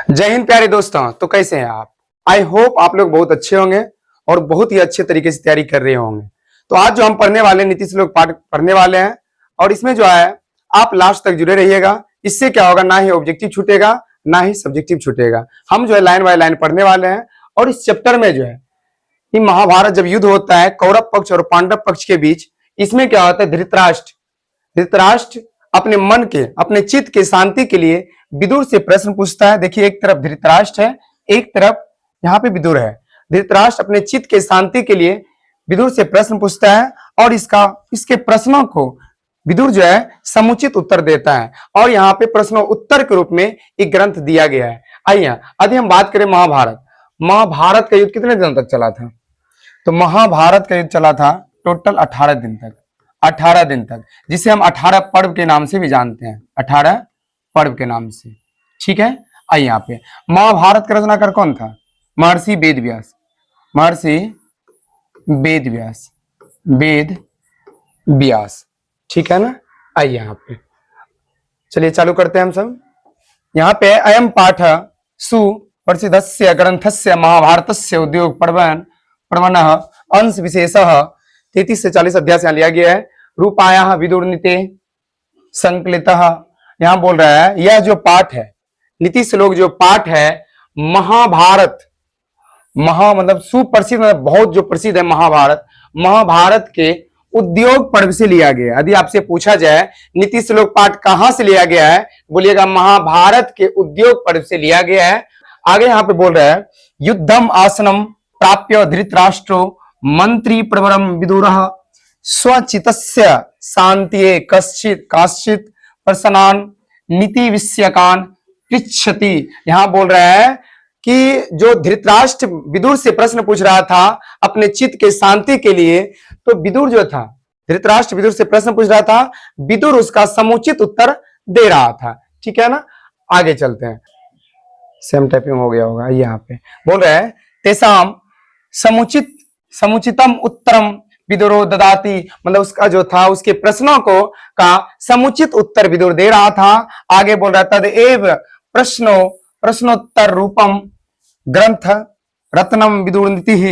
जय हिंद प्यारे दोस्तों। तो कैसे हैं आप? आई होप आप लोग बहुत अच्छे होंगे और बहुत ही अच्छे तरीके से तैयारी कर रहे होंगे। तो आज जो हम पढ़ने वाले नीतीश लोग पाठ पढ़ने वाले हैं और इसमें जो है आप लास्ट तक जुड़े रहिएगा। इससे क्या होगा, ना ही ऑब्जेक्टिव छूटेगा ना ही सब्जेक्टिव छूटेगा। हम जो है लाइन बाय लाइन पढ़ने वाले हैं और इस चैप्टर में जो है कि महाभारत जब युद्ध होता है कौरव पक्ष और पांडव पक्ष के बीच, इसमें क्या होता है, धृतराष्ट्र अपने मन के अपने चित्त के शांति के लिए विदुर से प्रश्न पूछता है। देखिए, एक तरफ धृतराष्ट्र है, एक तरफ यहाँ पे विदुर है। धृतराष्ट्र अपने चित्त के शांति के लिए विदुर से प्रश्न पूछता है और इसके प्रश्नों को विदुर जो है समुचित उत्तर देता है और यहाँ पे प्रश्नों उत्तर के रूप में एक ग्रंथ दिया गया है। आइए यदि हम बात करें महाभारत का युद्ध कितने दिनों तक चला था? तो महाभारत का युद्ध चला था टोटल 18 दिन तक। 18 दिन तक, जिसे हम 18 पर्व के नाम से भी जानते हैं, 18 पर्व के नाम से। ठीक है, आइए यहाँ पे महाभारत का रचनाकार कौन था? महर्षि वेदव्यास। महर्षि वेदव्यास, ठीक है ना। आइए यहाँ पे चलिए चालू करते हैं हम सब। यहाँ पे अयम पाठ सुप्रसिद्धस्य ग्रंथस्य महाभारतस्य उद्योग प्रवण अंश विशेष 33 से 40 अध्याय से लिया गया है। रूपाया विदुरनीते संकलित, यहां बोल रहा है यह जो पाठ है, नीतीश लोग जो पाठ है महाभारत, मतलब सुप्रसिद्ध, मतलब बहुत जो प्रसिद्ध है महाभारत के उद्योग पर्व से लिया गया है। यदि आपसे पूछा जाए नीतीश लोग पाठ कहां से लिया गया है, बोलिएगा महाभारत के उद्योग पर्व से लिया गया है। आगे यहाँ पे बोल रहा है युद्धम आसनम प्राप्य धृतराष्ट्रो मंत्री प्रवरम विदुरः स्वचितस्य शांतिये काश्चित प्रसन्नान नीति विषयकान पृच्छति। यहां बोल रहा है कि जो धृतराष्ट्र विदुर से प्रश्न पूछ रहा था अपने चित्त के शांति के लिए, तो विदुर जो था, धृतराष्ट्र विदुर से प्रश्न पूछ रहा था, विदुर उसका समुचित उत्तर दे रहा था। ठीक है ना। आगे चलते हैं, सेम टाइपिंग हो गया होगा। यहाँ पे बोल रहे हैं तेसाम समुचितम उत्तरम विदुरो ददाती, मतलब उसका जो था उसके प्रश्नों को का समुचित उत्तर विदुर दे रहा था। आगे बोल रहा था तदेव प्रश्नोत्तर रूपम ग्रंथ रत्नम विदुर नीति ही।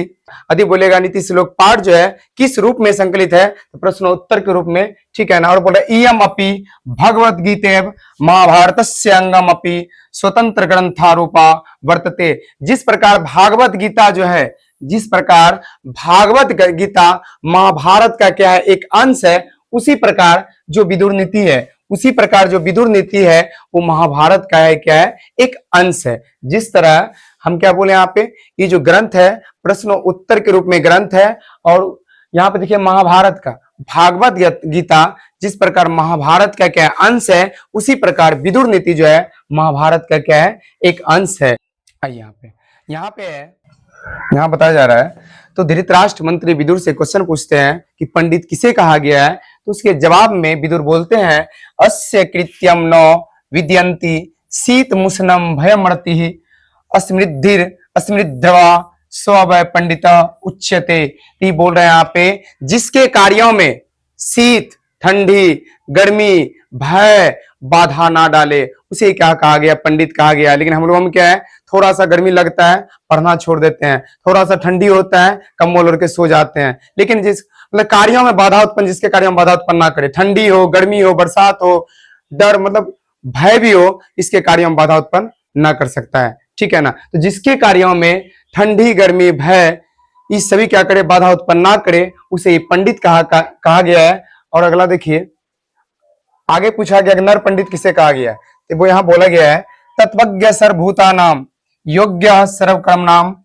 यदि बोलेगा नीतीश लोक पाठ जो है किस रूप में संकलित है, तो प्रश्नोत्तर के रूप में। ठीक है ना। और बोला इयम अपि भगवद गीतेव महाभारतस्य अंगम अपि स्वतंत्र ग्रंथारूपा वर्तते। जिस प्रकार भागवत गीता जो है, जिस प्रकार भागवत गीता महाभारत का क्या है, एक अंश है, उसी प्रकार जो विदुर नीति है, उसी प्रकार जो विदुर नीति है वो महाभारत का है, क्या है, एक अंश है। जिस तरह हम क्या बोले यहाँ पे, ये जो ग्रंथ है प्रश्न उत्तर के रूप में ग्रंथ है। और यहाँ पे देखिए महाभारत का भागवत गीता जिस प्रकार महाभारत का क्या अंश है, उसी प्रकार विदुर नीति जो है महाभारत का क्या है, एक अंश है। यहाँ पे यहाँ बताया जा रहा है, तो धृतराष्ट्र मंत्री विदुर से क्वेश्चन पूछते हैं कि पंडित किसे कहा गया है, तो उसके जवाब में विदुर बोलते हैं अस्य कृत्यम न विद्यन्ति शीत मुसनम भयमर्ति अस्मृद्ध्वा स्वभय पंडित उच्यते। ती बोल रहे हैं यहाँ पे जिसके कार्यों में शीत, ठंडी, गर्मी, भय बाधा ना डाले, उसे क्या कहा गया, पंडित कहा गया। लेकिन हम लोगों में क्या है, थोड़ा सा गर्मी लगता है पढ़ना छोड़ देते हैं, थोड़ा सा ठंडी होता है कम्बल ओढ़ के सो जाते हैं। लेकिन जिस मतलब कार्यों में बाधा उत्पन्न, जिसके कार्यों में बाधा उत्पन्न ना करे, ठंडी हो, गर्मी हो, बरसात हो, डर मतलब भय भी हो, इसके कार्यों में बाधा उत्पन्न ना कर सकता है। ठीक है ना। तो जिसके कार्यों में ठंडी, गर्मी, भय इस सभी क्या करे, बाधा उत्पन्न ना करे, उसे पंडित कहा गया है। और अगला देखिए, आगे पूछा गया नर पंडित किसे कहा गया है, तो वो यहाँ बोला गया है तत्वज्ञ सर्वभूता नाम योग्य सर्वकर्म नाम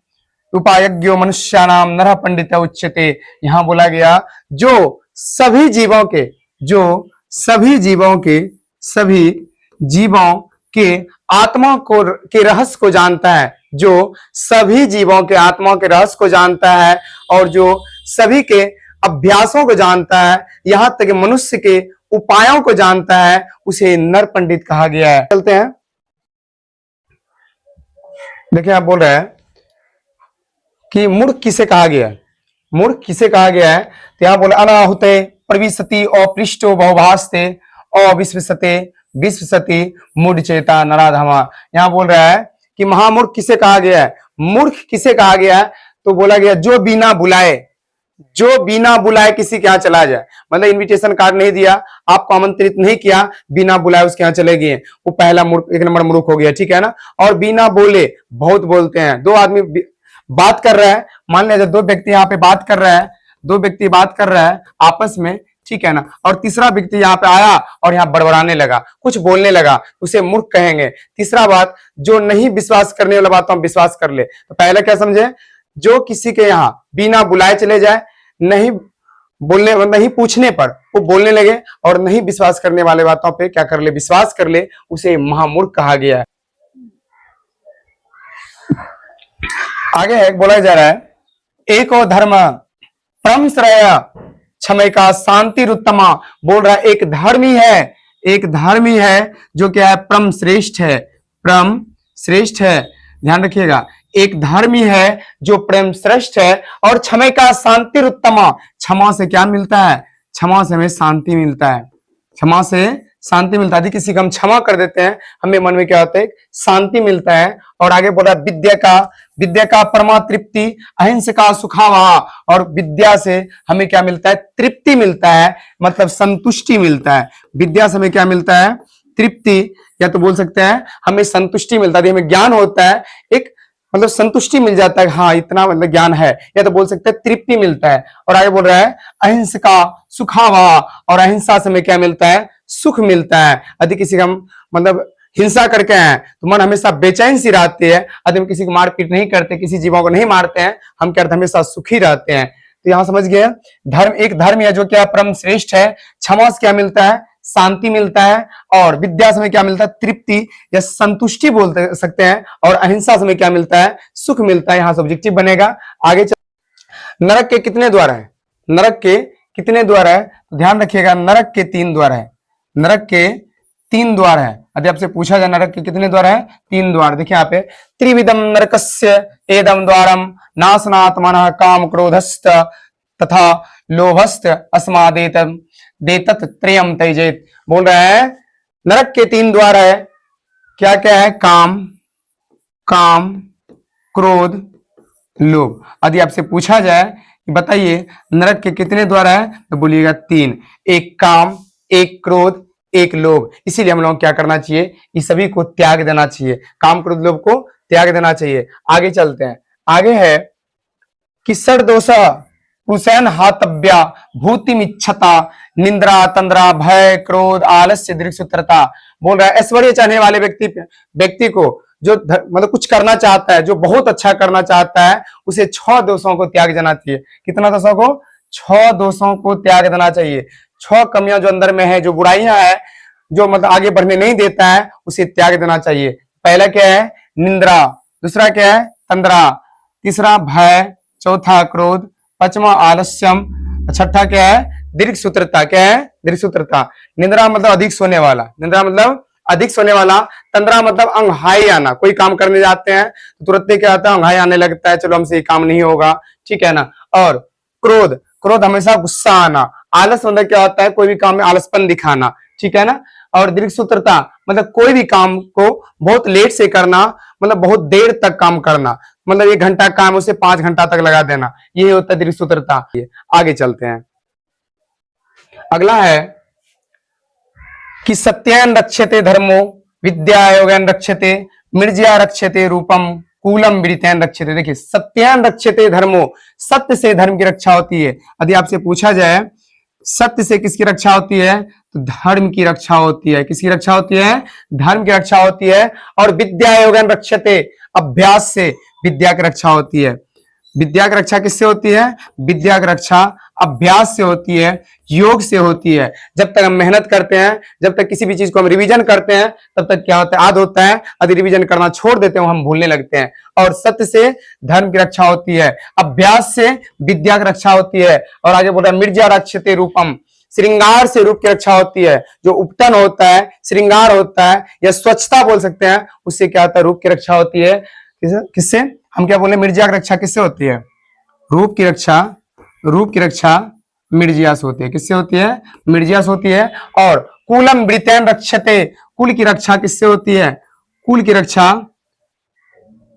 उपायज्ञो मनुष्यानाम नरः पंडित उच्यते। यहाँ बोला गया जो सभी जीवों के आत्मा को के रहस्य को जानता है, जो सभी जीवों के आत्मा के रहस्य को जानता है और जो सभी के अभ्यासों को जानता है, यहाँ तक मनुष्य के उपायों को जानता है, उसे नर पंडित कहा गया है। चलते हैं, देखिए आप बोल रहे हैं कि मूर्ख किसे कहा गया है, मूर्ख किसे कहा गया है, तो यहाँ बोले अनाहुते प्रविशति अपृष्टो बहुभास्ते अविश्वसते विश्वसति मूढ़ चेता नराधमा। यहाँ बोल रहा है कि महामूर्ख किसे कहा गया है, मूर्ख किसे कहा गया है, तो बोला गया जो बिना बुलाए, जो बिना बुलाए किसी के यहाँ चला जाए, मतलब इनविटेशन कार्ड नहीं दिया, आपको आमंत्रित नहीं किया, बिना बुलाए उसके यहाँ चले गए, वो पहला मूर्ख, एक नंबर मूर्ख हो गया, ठीक है ना। और बिना बोले, बहुत बोलते हैं, दो आदमी बात कर रहा है, मान लीजिए दो व्यक्ति यहाँ पे बात कर रहा है, दो व्यक्ति बात कर रहा है आपस में, ठीक है ना, और तीसरा व्यक्ति यहाँ पे आया और यहाँ बड़बड़ाने लगा, कुछ बोलने लगा, उसे मूर्ख कहेंगे। तीसरा बात, जो नहीं विश्वास करने वाला बात हम विश्वास कर ले, तो पहले क्या समझे, जो किसी के यहाँ बिना बुलाए चले जाए, नहीं बोलने, नहीं पूछने पर वो बोलने लगे, और नहीं विश्वास करने वाले बातों पे क्या कर ले, विश्वास कर ले, उसे महामूर्ख कहा गया है। आगे है, बोला जा रहा है, एको धर्म परम श्रेय क्षमय का शांति उत्तमा, बोल रहा है एक धर्म ही है, एक धर्म ही है जो क्या है, परम श्रेष्ठ है, परम श्रेष्ठ है, ध्यान रखिएगा, एक धर्म ही है जो प्रेम श्रेष्ठ है, और क्षमय का शांति उत्तमा, क्षमा से क्या मिलता है, क्षमा से हमें शांति मिलता है, क्षमा से शांति मिलता है। यदि किसी को हम क्षमा कर देते हैं, हमें मन में क्या होता है, शांति मिलता है। और आगे बोल रहा है विद्या का परमा तृप्ति, अहिंसा का सुखावा, और विद्या से हमें क्या मिलता है, तृप्ति मिलता है, मतलब संतुष्टि मिलता है। विद्या से हमें क्या मिलता है, तृप्ति, या तो बोल सकते हैं हमें संतुष्टि मिलता है, हमें ज्ञान होता है, एक मतलब संतुष्टि मिल जाता है, हाँ इतना मतलब ज्ञान है, या तो बोल सकते हैं तृप्ति मिलता है। और आगे बोल रहा है अहिंसा का सुखावा, और अहिंसा से हमें क्या मिलता है, सुख मिलता है। यदि किसी का मतलब हिंसा करके हैं तो मन हमेशा बेचैन सी रहती है, यदि हम किसी को मारपीट नहीं करते, किसी जीवों को नहीं मारते हैं, हम क्या रहते हैं, हमेशा सुखी रहते हैं। तो यहां समझ गए, धर्म एक धर्म है जो क्या परम श्रेष्ठ है, क्षमा से क्या मिलता है, शांति मिलता है, और विद्या से क्या मिलता है, तृप्ति या संतुष्टि बोल सकते हैं, और अहिंसा से क्या मिलता है, सुख मिलता है। यहाँ सब्जेक्टिव बनेगा। आगे नरक के कितने द्वार है, नरक के कितने द्वार है, तो ध्यान रखिएगा, नरक के 3 द्वार है, नरक के 3 द्वार है। यदि आपसे पूछा जाए नरक के कितने द्वार है, 3 द्वार, देखिए यहाँ पे, त्रिविधम नरकस्य एदम द्वारम नाशनात् मनः काम क्रोधस्त तथा लोभस्त अस्मादेतम देतत त्रयम त्यजेत, बोल रहा है नरक के 3 द्वार है, क्या क्या है, काम क्रोध लोभ। यदि आपसे पूछा जाए कि बताइए नरक के कितने द्वार है, तो बोलिएगा 3, एक काम, एक क्रोध, एक लोभ। इसीलिए हम लोग क्या करना चाहिए, इस सभी को त्याग देना चाहिए, काम क्रोध लोभ को त्याग देना चाहिए। आगे चलते हैं, आगे है कि षड्दोषा पुरुषैन हातव्या भूतिमिच्छता निंद्रा तंद्रा भय क्रोध आलस्य दृक्सूत्रता, बोल रहा है ऐश्वर्य चाहने वाले व्यक्ति को, जो मतलब कुछ करना चाहता है, जो बहुत अच्छा करना चाहता है, उसे 6 दोषों को त्याग देना चाहिए। कितना दोषों को, 6 दोषों को त्याग देना चाहिए। 6 कमियां जो अंदर में है, जो बुराइयां है, जो मतलब आगे बढ़ने नहीं देता है, उसे त्याग देना चाहिए। पहला क्या है, निंद्रा, दूसरा क्या है, तंद्रा, तीसरा भय, चौथा क्रोध, पांचवा आलस्यम, छठा क्या है, दीर्घसूत्रता। क्या है, दीर्घसूत्रता। निंद्रा मतलब अधिक सोने वाला, निंद्रा मतलब अधिक सोने वाला। तंद्रा मतलब अंगहाई आना, कोई काम करने जाते हैं तो तुरंत क्या आता है, अंगहाई आने लगता है, चलो हमसे ये काम नहीं होगा, ठीक है ना। और क्रोध, क्रोध हमेशा गुस्सा आना। आलस मतलब क्या होता है, कोई भी काम में आलसपन दिखाना, ठीक है ना। और दीर्घसूत्रता मतलब कोई भी काम को बहुत लेट से करना, मतलब बहुत देर तक काम करना, मतलब 1 घंटा काम उसे 5 घंटा तक लगा देना, ये होता है दीर्घसूत्रता। आगे चलते हैं, अगला है कि सत्येन रक्षते धर्मो विद्या योगेन रक्षते मिर्जया रक्षते रूपम कूलम विरितेन रक्षते। देखिए सत्येन रक्षते धर्मो, सत्य से धर्म की रक्षा होती है। यदि आपसे पूछा जाए सत्य से किसकी रक्षा होती है, तो धर्म की रक्षा होती है। किसकी रक्षा होती है, धर्म की रक्षा होती है। और विद्या योगेन रक्षते, अभ्यास से विद्या की रक्षा होती है। विद्या की रक्षा किससे होती है, विद्या की रक्षा अभ्यास से होती है, योग से होती है। जब तक हम मेहनत करते हैं, जब तक किसी भी चीज को हम रिवीजन करते हैं, तब तक क्या होता है, आद होता है। यदि रिवीजन करना छोड़ देते हैं, हम भूलने लगते हैं। और सत्य से धर्म की रक्षा होती है, अभ्यास से विद्या की रक्षा होती है। और आगे बोल रहा है मिर्जा रक्षते रूपम, श्रृंगार से रूप की रक्षा होती है। जो उपटन होता है, श्रृंगार होता है, या स्वच्छता बोल सकते हैं, उससे क्या होता है, रूप की रक्षा होती है। किससे, हम क्या बोले, मिर्जा की रक्षा किससे होती है, रूप की रक्षा, रूप की रक्षा मिर्जिया से होती है। किससे होती है, मिर्जिया से होती है। और कुलम वृतेन रक्षते, कुल की रक्षा किससे होती है, कुल की रक्षा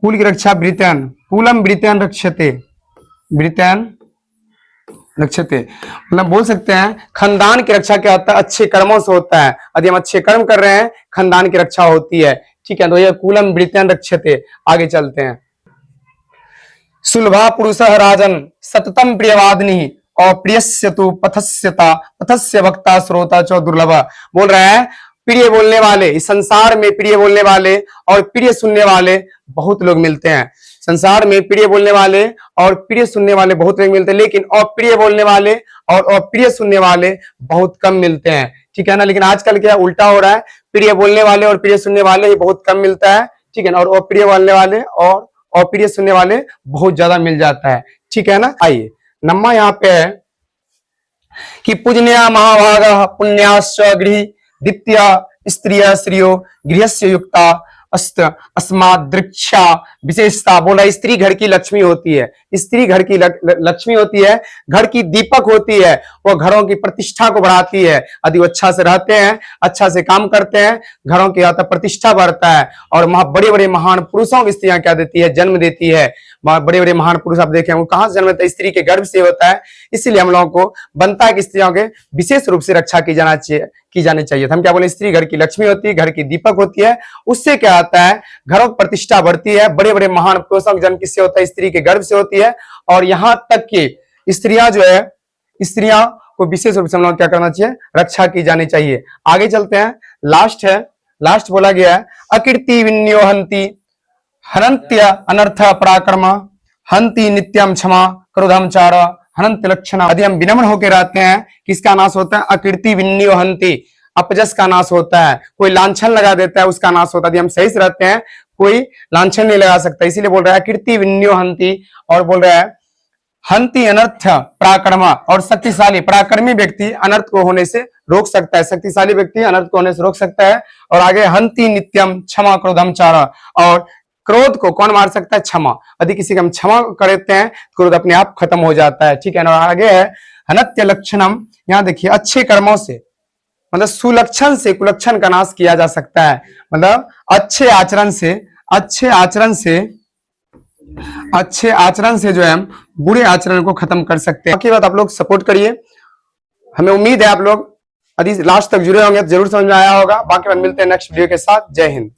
कुल की रक्षा वृत्यन, कुलम वृत्यन रक्षते, वृत्यन रक्षते, मतलब बोल सकते हैं खानदान की रक्षा क्या होता है, अच्छे कर्मों से होता है। यदि हम अच्छे कर्म कर रहे हैं खानदान की रक्षा होती है। ठीक है, तो ये कुलम वृत्यन रक्षते। आगे चलते हैं। सुलभा पुरुष राजन सततम प्रियवादिनी और प्रियस्य तु पथस्यता पथस्य वक्ता श्रोता च दुर्लभ। बोल रहे हैं प्रिय बोलने वाले, इस संसार में प्रिय बोलने वाले और प्रिय सुनने वाले बहुत लोग मिलते हैं। संसार में प्रिय बोलने वाले और प्रिय सुनने वाले बहुत लोग मिलते हैं, लेकिन अप्रिय बोलने वाले और अप्रिय सुनने वाले बहुत कम मिलते हैं। ठीक है ना, लेकिन आजकल क्या उल्टा हो रहा है, प्रिय बोलने वाले और प्रिय सुनने वाले ही बहुत कम मिलता है। ठीक है ना, और अप्रिय बोलने वाले और अप्रिय सुनने वाले बहुत ज्यादा मिल जाता है। ठीक है ना, आइए नम्मा यहाँ पे है कि पूजनीय महाभाग पुण्याश्च गृह द्वितीय स्त्रिय श्रियो गृहस्य युक्ता अस्त अस्मादृक्षा विशेषता। बोला स्त्री घर की लक्ष्मी होती है, स्त्री घर की लक्ष्मी होती है, घर की दीपक होती है, वो घरों की प्रतिष्ठा को बढ़ाती है। यदि वो अच्छा से रहते हैं, अच्छा से काम करते हैं, घरों की प्रतिष्ठा बढ़ता है। और बड़े बड़े महान पुरुषों की स्त्रियां क्या देती है, जन्म देती है। बड़े बड़े महान पुरुष आप देखें वो कहां से जन्म लेता है, स्त्री के गर्भ से होता है। इसीलिए हम लोगों को बनता है कि स्त्रियों के विशेष रूप से रक्षा की जानी चाहिए। हम क्या बोले, स्त्री घर की लक्ष्मी होती है, घर की दीपक होती है। उससे क्या होता है, घरों की प्रतिष्ठा बढ़ती है। बड़े बड़े महान पुरुषों का जन्म किससे होता है, स्त्री के गर्भ से होती है। और यहां तक कि स्त्रियां जो है, स्त्रियां को विशेष रूप से हम लोग क्या करना चाहिए, रक्षा की जानी चाहिए। आगे चलते हैं, लास्ट है, लास्ट बोला गया है अकीर्ति विन्योहंती हनंत्य अनर्थ पराक्रम हंति नित्यम क्षमा क्रोधम चार हनंत लक्षण। यदि हम विनम्र होकर रहते हैं, किसका नाश होता है, अकीर्ति विन्यो हंति, अपजस का नाश होता है। कोई लांछन लगा देता है, उसका नाश होता है। यदि हम सही से रहते हैं, कोई लांछन नहीं लगा सकता। इसीलिए बोल रहा है अकीर्ति विन्यो हंति, और बोल रहा है हंति अनर्थ पराक्रम, और शक्तिशाली पराक्रमी व्यक्ति अनर्थ को होने से रोक सकता है, शक्तिशाली व्यक्ति अनर्थ को होने से रोक सकता है। और आगे हंति नित्यम क्षमा क्रोधम चार, और क्रोध को कौन मार सकता है, क्षमा। यदि किसी का हम क्षमा करते हैं, क्रोध अपने आप खत्म हो जाता है। ठीक है ना, आगे है हनत्य लक्षणम। यहाँ देखिए अच्छे कर्मों से, मतलब सुलक्षण से कुलक्षण का नाश किया जा सकता है। मतलब अच्छे आचरण से, अच्छे आचरण से जो है हम बुरे आचरण को खत्म कर सकते हैं। बाकी बात आप लोग सपोर्ट करिए, हमें उम्मीद है आप लोग यदि लास्ट तक जुड़े होंगे तो जरूर समझ में आया होगा। बाकी बात मिलते हैं नेक्स्ट वीडियो के साथ। जय हिंद।